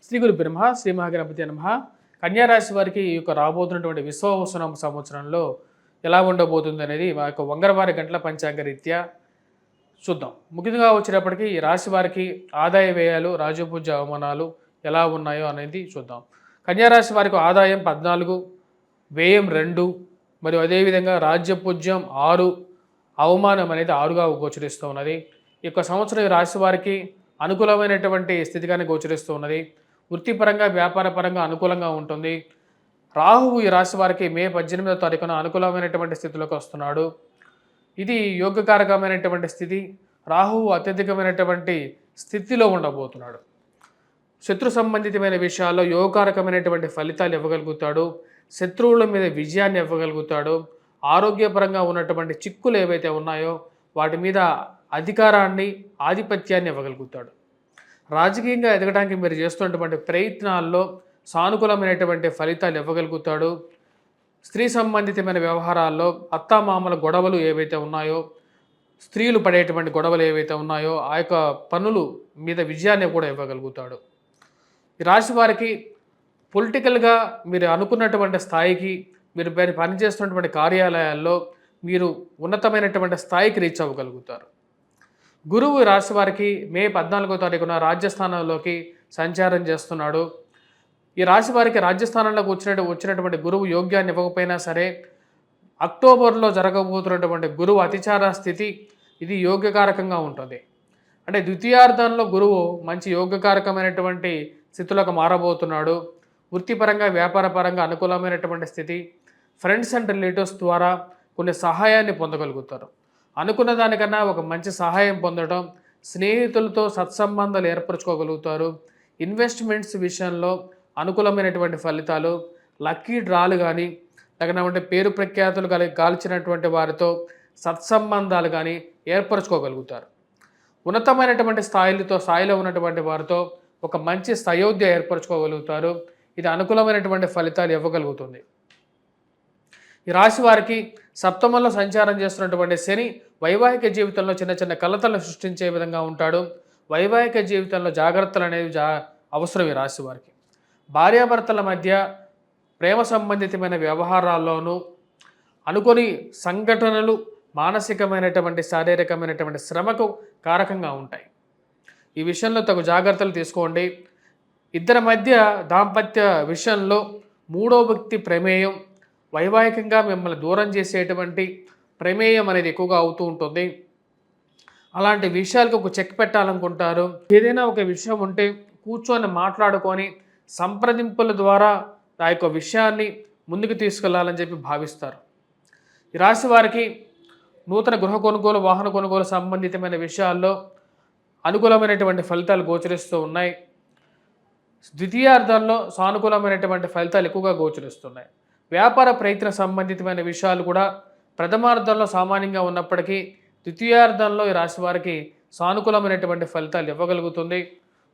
శ్రీ గురు బ్రహ్మ శ్రీ మహాగణపతి నమః. కన్యారాశి వారికి ఈ యొక్క రాబోతున్నటువంటి విశ్వావసనం సంవత్సరంలో ఎలా ఉండబోతుంది అనేది మా యొక్క వంగరవారి గంటల పంచాంగ రీత్యా చూద్దాం. ముఖ్యంగా వచ్చేటప్పటికి ఈ రాశి వారికి ఆదాయ వ్యయాలు, రాజపూజ్య అవమానాలు ఎలా ఉన్నాయో అనేది చూద్దాం. కన్యారాశి వారికి ఆదాయం 14, వ్యయం 2, మరియు అదేవిధంగా రాజ్యపూజ్యం 6, అవమానం అనేది 6గా గోచరిస్తూ ఉన్నది. ఈ యొక్క సంవత్సరం ఈ రాశి వారికి అనుకూలమైనటువంటి స్థితిగానే గోచరిస్తూ ఉన్నది. వృత్తిపరంగా, వ్యాపారపరంగా అనుకూలంగా ఉంటుంది. రాహువు ఈ రాశి వారికి మే 18వ తారీఖున అనుకూలమైనటువంటి స్థితిలోకి వస్తున్నాడు. ఇది యోగకారకమైనటువంటి స్థితి. రాహువు అత్యధికమైనటువంటి స్థితిలో ఉండబోతున్నాడు. శత్రు సంబంధితమైన విషయాల్లో యోగకారకమైనటువంటి ఫలితాలు ఇవ్వగలుగుతాడు. శత్రువుల మీద విజయాన్ని ఇవ్వగలుగుతాడు. ఆరోగ్యపరంగా ఉన్నటువంటి చిక్కులు ఏవైతే ఉన్నాయో వాటి మీద అధికారాన్ని, ఆధిపత్యాన్ని ఇవ్వగలుగుతాడు. రాజకీయంగా ఎదగడానికి మీరు చేస్తున్నటువంటి ప్రయత్నాల్లో సానుకూలమైనటువంటి ఫలితాలు ఇవ్వగలుగుతాడు. స్త్రీ సంబంధితమైన వ్యవహారాల్లో అత్తామామల గొడవలు ఏవైతే ఉన్నాయో, స్త్రీలు పడేటువంటి గొడవలు ఏవైతే ఉన్నాయో ఆ యొక్క పనులు మీద విజయాన్ని కూడా ఇవ్వగలుగుతాడు. ఈ రాశి వారికి పొలిటికల్గా మీరు అనుకున్నటువంటి స్థాయికి, మీరు పనిచేస్తున్నటువంటి కార్యాలయాల్లో మీరు ఉన్నతమైనటువంటి స్థాయికి రీచ్ అవ్వగలుగుతారు. గురువు రాశి వారికి మే 14వ తారీఖున రాజ్యస్థానంలోకి సంచారం చేస్తున్నాడు. ఈ రాశి వారికి రాజ్యస్థానంలోకి వచ్చినటువంటి గురువు యోగ్యాన్ని ఇవ్వకపోయినా సరే, అక్టోబర్లో జరగబోతున్నటువంటి గురువు అతిచార స్థితి ఇది యోగ్యకారకంగా ఉంటుంది. అంటే ద్వితీయార్థంలో గురువు మంచి యోగ్యకారకమైనటువంటి స్థితిలోకి మారబోతున్నాడు. వృత్తిపరంగా, వ్యాపారపరంగా అనుకూలమైనటువంటి స్థితి. ఫ్రెండ్స్ అండ్ రిలేటివ్స్ ద్వారా కొన్ని సహాయాన్ని పొందగలుగుతారు. అనుకున్న దానికన్నా ఒక మంచి సహాయం పొందడం, స్నేహితులతో సత్సంబంధాలు ఏర్పరచుకోగలుగుతారు. ఇన్వెస్ట్మెంట్స్ విషయంలో అనుకూలమైనటువంటి ఫలితాలు, లక్కీ డ్రాలు కానీ, లేకపోతే పేరు ప్రఖ్యాతులు గాల్చినటువంటి వారితో సత్సంబంధాలు కానీ ఏర్పరచుకోగలుగుతారు. ఉన్నతమైనటువంటి స్థాయిలో ఉన్నటువంటి వారితో ఒక మంచి సయోధ్య ఏర్పరచుకోగలుగుతారు. ఇది అనుకూలమైనటువంటి ఫలితాలు ఇవ్వగలుగుతుంది. ఈ రాశి వారికి సప్తమంలో సంచారం చేస్తున్నటువంటి శని వైవాహిక జీవితంలో చిన్న చిన్న కలతలను సృష్టించే విధంగా ఉంటాడు. వైవాహిక జీవితంలో జాగ్రత్తలు అనేవి అవసరం ఈ రాశి వారికి. భార్యాభర్తల మధ్య ప్రేమ సంబంధితమైన వ్యవహారాల్లోనూ అనుకోని సంఘటనలు మానసికమైనటువంటి, శారీరకమైనటువంటి శ్రమకు కారకంగా ఉంటాయి. ఈ విషయంలో తగు జాగ్రత్తలు తీసుకోండి. ఇద్దరి మధ్య దాంపత్య విషయంలో మూడో వ్యక్తి ప్రమేయం వైవాహికంగా మిమ్మల్ని దూరం చేసేటువంటి ప్రమేయం అనేది ఎక్కువగా అవుతూ ఉంటుంది. అలాంటి విషయాలకు ఒక చెక్ పెట్టాలనుకుంటారు. ఏదైనా ఒక విషయం ఉంటే కూర్చొని మాట్లాడుకొని సంప్రదింపుల ద్వారా ఆ యొక్క విషయాన్ని ముందుకు తీసుకెళ్లాలని చెప్పి భావిస్తారు. ఈ రాశి వారికి నూతన గృహ కొనుగోలు, వాహన కొనుగోలు సంబంధితమైన విషయాల్లో అనుకూలమైనటువంటి ఫలితాలు గోచరిస్తూ ఉన్నాయి. ద్వితీయార్థంలో సానుకూలమైనటువంటి ఫలితాలు ఎక్కువగా గోచరిస్తున్నాయి. వ్యాపార ప్రయత్న సంబంధితమైన విషయాలు కూడా ప్రథమార్థంలో సామాన్యంగా ఉన్నప్పటికీ ద్వితీయార్థంలో ఈ రాశి వారికి సానుకూలమైనటువంటి ఫలితాలు ఇవ్వగలుగుతుంది.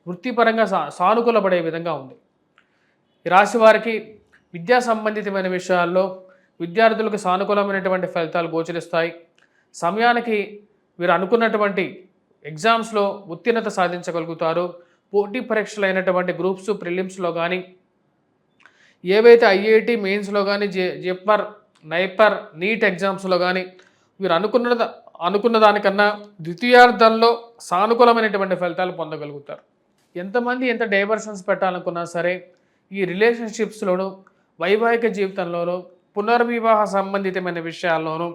వృత్తిపరంగా సానుకూలపడే విధంగా ఉంది. ఈ రాశి వారికి విద్యా సంబంధితమైన విషయాల్లో విద్యార్థులకు సానుకూలమైనటువంటి ఫలితాలు గోచరిస్తాయి. సమయానికి వీరు అనుకున్నటువంటి ఎగ్జామ్స్లో ఉత్తీర్ణత సాధించగలుగుతారు. పోటీ పరీక్షలు అయినటువంటి గ్రూప్స్, ప్రిలిమ్స్లో కానీ, ఏవైతే ఐఐటి మెయిన్స్లో కానీ, జెప్పర్, నైపర్, నీట్ ఎగ్జామ్స్లో కానీ వీరు అనుకున్న దానికన్నా ద్వితీయార్థంలో సానుకూలమైనటువంటి ఫలితాలు పొందగలుగుతారు. ఎంతమంది ఎంత డైవర్షన్స్ పెట్టాలనుకున్నా సరే ఈ రిలేషన్షిప్స్లోనూ, వైవాహిక జీవితంలోనూ, పునర్వివాహ సంబంధితమైన విషయాల్లోనూ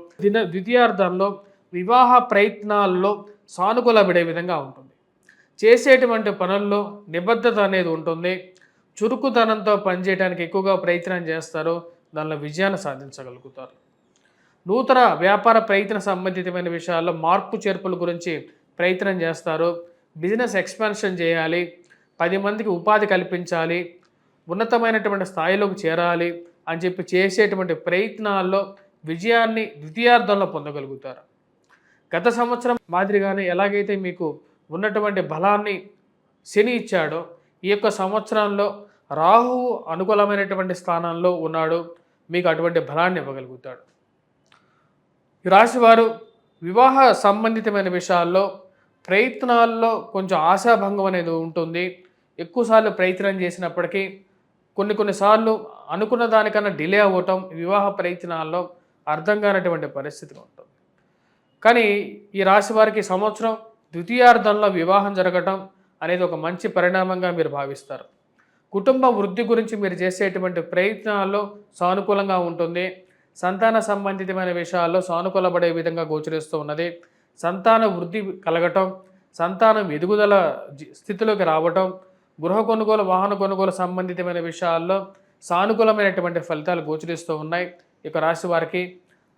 ద్వితీయార్థంలో వివాహ ప్రయత్నాల్లో సానుకూలపడే విధంగా ఉంటుంది. చేసేటువంటి పనుల్లో నిబద్ధత అనేది ఉంటుంది. చురుకుదనంతో పనిచేయడానికి ఎక్కువగా ప్రయత్నం చేస్తారు. దానిలో విజయాన్ని సాధించగలుగుతారు. నూతన వ్యాపార ప్రయత్న సంబంధితమైన విషయాల్లో మార్పు చేర్పుల గురించి ప్రయత్నం చేస్తారు. బిజినెస్ ఎక్స్పాన్షన్ చేయాలి, 10 మందికి ఉపాధి కల్పించాలి, ఉన్నతమైనటువంటి స్థాయిలోకి చేరాలి అని చెప్పి చేసేటువంటి ప్రయత్నాల్లో విజయాన్ని ద్వితీయార్థంలో పొందగలుగుతారు. గత సంవత్సరం మాదిరిగానే ఎలాగైతే మీకు ఉన్నటువంటి బలాన్ని శని ఇచ్చాడో, ఈ యొక్క సంవత్సరంలో రాహువు అనుకూలమైనటువంటి స్థానంలో ఉన్నాడు. మీకు అటువంటి బలాన్ని ఇవ్వగలుగుతాడు. ఈ రాశివారు వివాహ సంబంధితమైన విషయాల్లో ప్రయత్నాల్లో కొంచెం ఆశాభంగం అనేది ఉంటుంది. ఎక్కువసార్లు ప్రయత్నం చేసినప్పటికీ కొన్నిసార్లు అనుకున్న దానికన్నా డిలే అవ్వటం వివాహ ప్రయత్నాల్లో అర్థం కానటువంటి పరిస్థితి ఉంటుంది. కానీ ఈ రాశి వారికి సంవత్సరం ద్వితీయార్థంలో వివాహం జరగటం అనేది ఒక మంచి పరిణామంగా మీరు భావిస్తారు. కుటుంబ వృద్ధి గురించి మీరు చేసేటువంటి ప్రయత్నాల్లో సానుకూలంగా ఉంటుంది. సంతాన సంబంధితమైన విషయాల్లో సానుకూలపడే విధంగా గోచరిస్తూ ఉన్నది. సంతాన వృద్ధి కలగటం, సంతానం ఎదుగుదల స్థితిలోకి రావటం, గృహ కొనుగోలు, వాహన కొనుగోలు సంబంధితమైన విషయాల్లో సానుకూలమైనటువంటి ఫలితాలు గోచరిస్తూ ఉన్నాయి. ఇక రాశి వారికి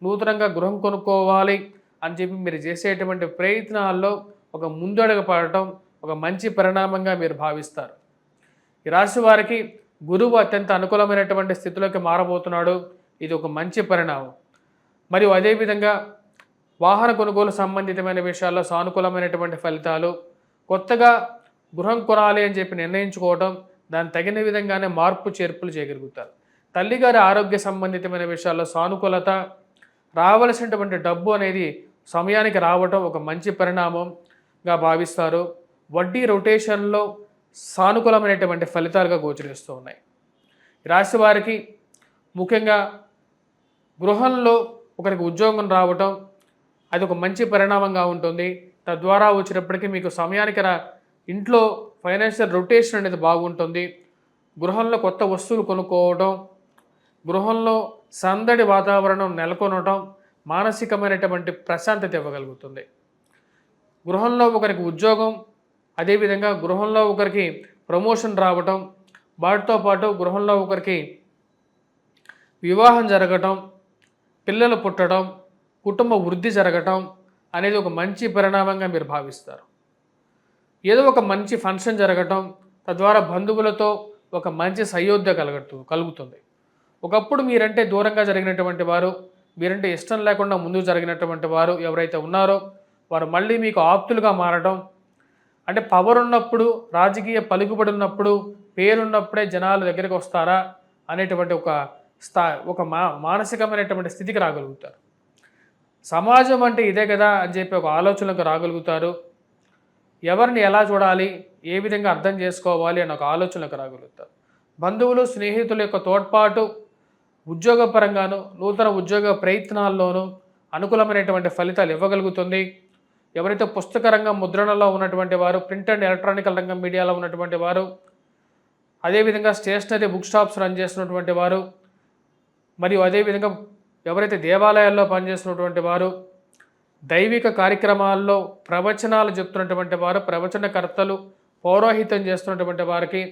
నూతనంగా గృహం కొనుక్కోవాలి అని చెప్పి మీరు చేసేటువంటి ప్రయత్నాల్లో ఒక ముందడుగు పడటం ఒక మంచి పరిణామంగా మీరు భావిస్తారు. ఈ రాశి వారికి గురువు అత్యంత అనుకూలమైనటువంటి స్థితిలోకి మారబోతున్నాడు. ఇది ఒక మంచి పరిణామం. మరియు అదేవిధంగా వాహన కొనుగోలు సంబంధితమైన విషయాల్లో సానుకూలమైనటువంటి ఫలితాలు, కొత్తగా గృహం కొనాలి అని చెప్పి నిర్ణయించుకోవడం, దానికి తగిన విధంగానే మార్పు చేర్పులు చేయగలుగుతారు. తల్లిగారి ఆరోగ్య సంబంధితమైన విషయాల్లో సానుకూలత, రావలసినటువంటి డబ్బు అనేది సమయానికి రావటం ఒక మంచి పరిణామంగా భావిస్తారు. వడ్డీ రొటేషన్లో సానుకూలమైనటువంటి ఫలితాలుగా గోచరిస్తూ ఉన్నాయి. రాశి వారికి ముఖ్యంగా గృహంలో ఒకరికి ఉద్యోగం రావటం అది ఒక మంచి పరిణామంగా ఉంటుంది. తద్వారా వచ్చినప్పటికీ మీకు సమయానికి ఇంట్లో ఫైనాన్షియల్ రొటేషన్ అనేది బాగుంటుంది. గృహంలో కొత్త వస్తువులు కొనుక్కోవడం, గృహంలో సందడి వాతావరణం నెలకొనటం మానసికమైనటువంటి ప్రశాంతత ఇవ్వగలుగుతుంది. గృహంలో ఒకరికి ఉద్యోగం, అదేవిధంగా గృహంలో ఒకరికి ప్రమోషన్ రావటం, వాటితో పాటు గృహంలో ఒకరికి వివాహం జరగటం, పిల్లలు పుట్టడం, కుటుంబ వృద్ధి జరగటం అనేది ఒక మంచి పరిణామంగా మీరు భావిస్తారు. ఏదో ఒక మంచి ఫంక్షన్ జరగటం, తద్వారా బంధువులతో ఒక మంచి సయోధ్య కలుగుతుంది. ఒకప్పుడు మీరంటే దూరంగా జరిగినటువంటి వారు, మీరంటే ఇష్టం లేకుండా ముందుకు జరిగినటువంటి వారు ఎవరైతే ఉన్నారో వారు మళ్ళీ మీకు ఆప్తులుగా మారడం, అంటే పవర్ ఉన్నప్పుడు, రాజకీయ పలుకుబడి ఉన్నప్పుడు, పేరున్నప్పుడే జనాల దగ్గరికి వస్తారా అనేటువంటి ఒక మానసికమైనటువంటి స్థితికి రాగలుగుతారు. సమాజం అంటే ఇదే కదా అని చెప్పి ఒక ఆలోచనకు రాగలుగుతారు. ఎవరిని ఎలా చూడాలి, ఏ విధంగా అర్థం చేసుకోవాలి అని ఒక ఆలోచనకు రాగలుగుతారు. బంధువులు, స్నేహితుల యొక్క తోడ్పాటు ఉద్యోగపరంగాను, నూతన ఉద్యోగ ప్రయత్నాల్లోనూ అనుకూలమైనటువంటి ఫలితాలు ఇవ్వగలుగుతుంది. ఎవరైతే పుస్తక రంగం, ముద్రణలో ఉన్నటువంటి వారు, ప్రింట్ అండ్ ఎలక్ట్రానికల్ రంగం, మీడియాలో ఉన్నటువంటి వారు, అదేవిధంగా స్టేషనరీ బుక్ షాప్స్ రన్ చేస్తున్నటువంటి వారు, మరియు అదేవిధంగా ఎవరైతే దేవాలయాల్లో పనిచేస్తున్నటువంటి వారు, దైవిక కార్యక్రమాల్లో ప్రవచనాలు చెప్తున్నటువంటి వారు, ప్రవచనకర్తలు, పౌరోహిత్యం చేస్తున్నటువంటి వారికి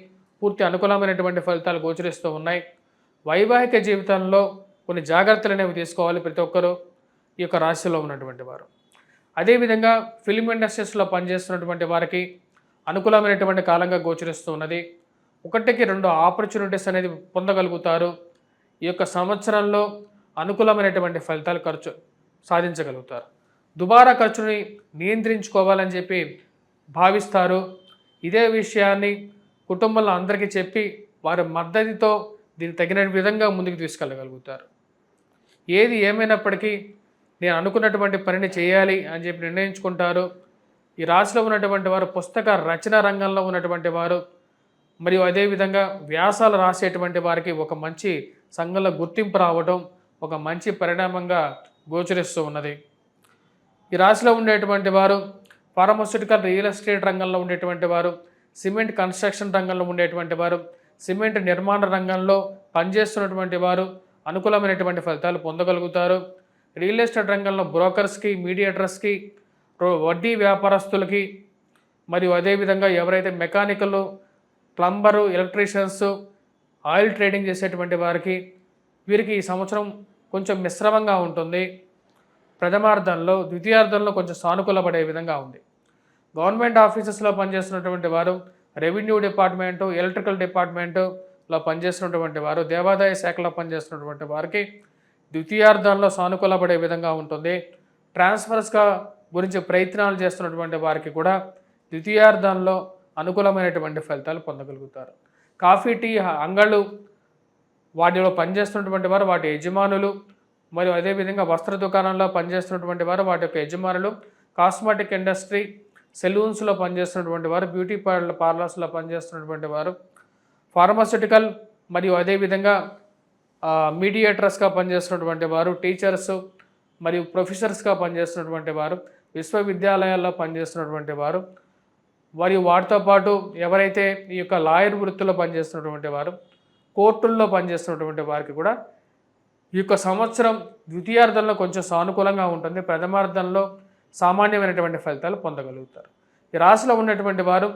పూర్తి అనుకూలమైనటువంటి ఫలితాలు గోచరిస్తూ ఉన్నాయి. వైవాహిక జీవితంలో కొన్ని జాగ్రత్తలు అనేవి తీసుకోవాలి ప్రతి ఒక్కరూ ఈ యొక్క రాశిలో ఉన్నటువంటి వారు. అదేవిధంగా ఫిల్మ్ ఇండస్ట్రీస్లో పనిచేస్తున్నటువంటి వారికి అనుకూలమైనటువంటి కాలంగా గోచరిస్తూ ఉన్నది. 1కి 2 ఆపర్చునిటీస్ అనేది పొందగలుగుతారు. ఈ యొక్క సంవత్సరంలో అనుకూలమైనటువంటి ఫలితాలు సాధించగలుగుతారు. దుబారా ఖర్చుని నియంత్రించుకోవాలని చెప్పి భావిస్తారు. ఇదే విషయాన్ని కుటుంబంలో అందరికీ చెప్పి వారి మద్దతుతో దీనికి తగిన విధంగా ముందుకు తీసుకెళ్ళగలుగుతారు. ఏది ఏమైనప్పటికీ నేను అనుకున్నటువంటి పనిని చేయాలి అని చెప్పి నిర్ణయించుకుంటారు. ఈ రాశిలో ఉన్నటువంటి వారు పుస్తక రచన రంగంలో ఉన్నటువంటి వారు, మరియు అదేవిధంగా వ్యాసాలు రాసేటువంటి వారికి ఒక మంచి సంఘంలో గుర్తింపు రావడం ఒక మంచి పరిణామంగా గోచరిస్తూ ఉన్నది. ఈ రాశిలో ఉండేటువంటి వారు ఫార్మాస్యూటికల్, రియల్ ఎస్టేట్ రంగంలో ఉండేటువంటి వారు, సిమెంట్ కన్స్ట్రక్షన్ రంగంలో ఉండేటువంటి వారు, సిమెంట్ నిర్మాణ రంగంలో పనిచేస్తున్నటువంటి వారు అనుకూలమైనటువంటి ఫలితాలు పొందగలుగుతారు. రియల్ ఎస్టేట్ రంగంలో బ్రోకర్స్కి, మీడియేటర్స్కి, వడ్డీ వ్యాపారస్తులకి, మరియు అదేవిధంగా ఎవరైతే mechanical, plumber, electricians, oil trading చేసేటువంటి వారికి వీరికి ఈ సంవత్సరం కొంచెం మిశ్రమంగా ఉంటుంది. ప్రథమార్థంలో, ద్వితీయార్థంలో కొంచెం సానుకూలపడే విధంగా ఉంది. గవర్నమెంట్ ఆఫీసెస్లో పనిచేస్తున్నటువంటి వారు, రెవెన్యూ డిపార్ట్మెంటు, ఎలక్ట్రికల్ డిపార్ట్మెంటులో పనిచేస్తున్నటువంటి వారు, దేవాదాయ శాఖలో పనిచేస్తున్నటువంటి వారికి ద్వితీయార్థంలో సానుకూలపడే విధంగా ఉంటుంది. ట్రాన్స్ఫర్స్గా గురించి ప్రయత్నాలు చేస్తున్నటువంటి వారికి కూడా ద్వితీయార్థంలో అనుకూలమైనటువంటి ఫలితాలు పొందగలుగుతారు. కాఫీ, టీ అంగళ్ళు వాటిలో పనిచేస్తున్నటువంటి వారు, వాటి యజమానులు, మరియు అదేవిధంగా వస్త్ర దుకాణంలో పనిచేస్తున్నటువంటి వారు, వాటి యొక్క యజమానులు, కాస్మెటిక్ ఇండస్ట్రీ, సెలూన్స్లో పనిచేస్తున్నటువంటి వారు, బ్యూటీ పార్లర్స్లో పనిచేస్తున్నటువంటి వారు, ఫార్మాస్యూటికల్ మరియు అదేవిధంగా మీడియేటర్స్గా పనిచేస్తున్నటువంటి వారు, టీచర్స్ మరియు ప్రొఫెసర్స్గా పనిచేస్తున్నటువంటి వారు, విశ్వవిద్యాలయాల్లో పనిచేస్తున్నటువంటి వారు, మరియు వాటితో పాటు ఎవరైతే ఈ యొక్క లాయర్ వృత్తిలో పనిచేస్తున్నటువంటి వారు, కోర్టుల్లో పనిచేస్తున్నటువంటి వారికి కూడా ఈ యొక్క సంవత్సరం ద్వితీయార్థంలో కొంచెం సానుకూలంగా ఉంటుంది. ప్రథమార్థంలో సామాన్యమైనటువంటి ఫలితాలు పొందగలుగుతారు. ఈ రాశిలో ఉన్నటువంటి వారు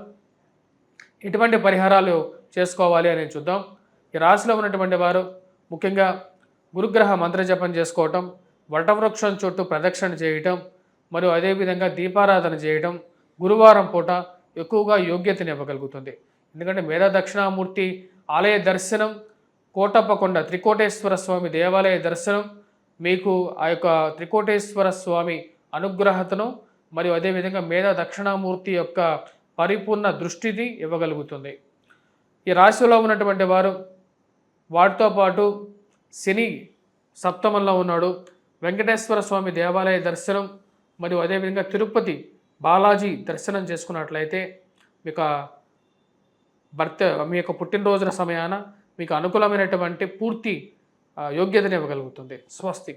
ఎటువంటి పరిహారాలు చేసుకోవాలి అనేది చూద్దాం. ఈ రాశిలో ఉన్నటువంటి వారు ముఖ్యంగా గురుగ్రహ మంత్రజపం చేసుకోవటం, వటవృక్షం చుట్టూ ప్రదక్షిణ చేయటం, మరియు అదేవిధంగా దీపారాధన చేయటం గురువారం పూట ఎక్కువగా యోగ్యతని ఇవ్వగలుగుతుంది. ఎందుకంటే మేధా దక్షిణామూర్తి ఆలయ దర్శనం, కోటప్పకొండ త్రికోటేశ్వర స్వామి దేవాలయ దర్శనం మీకు ఆ యొక్క త్రికోటేశ్వర స్వామి అనుగ్రహతను మరియు అదేవిధంగా మేధా దక్షిణామూర్తి యొక్క పరిపూర్ణ దృష్టిని ఇవ్వగలుగుతుంది. ఈ రాశిలో ఉన్నటువంటి వారు వాటితో పాటు శని సప్తమంలో ఉన్నాడు, వెంకటేశ్వర స్వామి దేవాలయ దర్శనం మరియు అదేవిధంగా తిరుపతి బాలాజీ దర్శనం చేసుకున్నట్లయితే మీ యొక్క పుట్టినరోజుల సమయాన మీకు అనుకూలమైనటువంటి పూర్తి యోగ్యతని ఇవ్వగలుగుతుంది. స్వస్తి.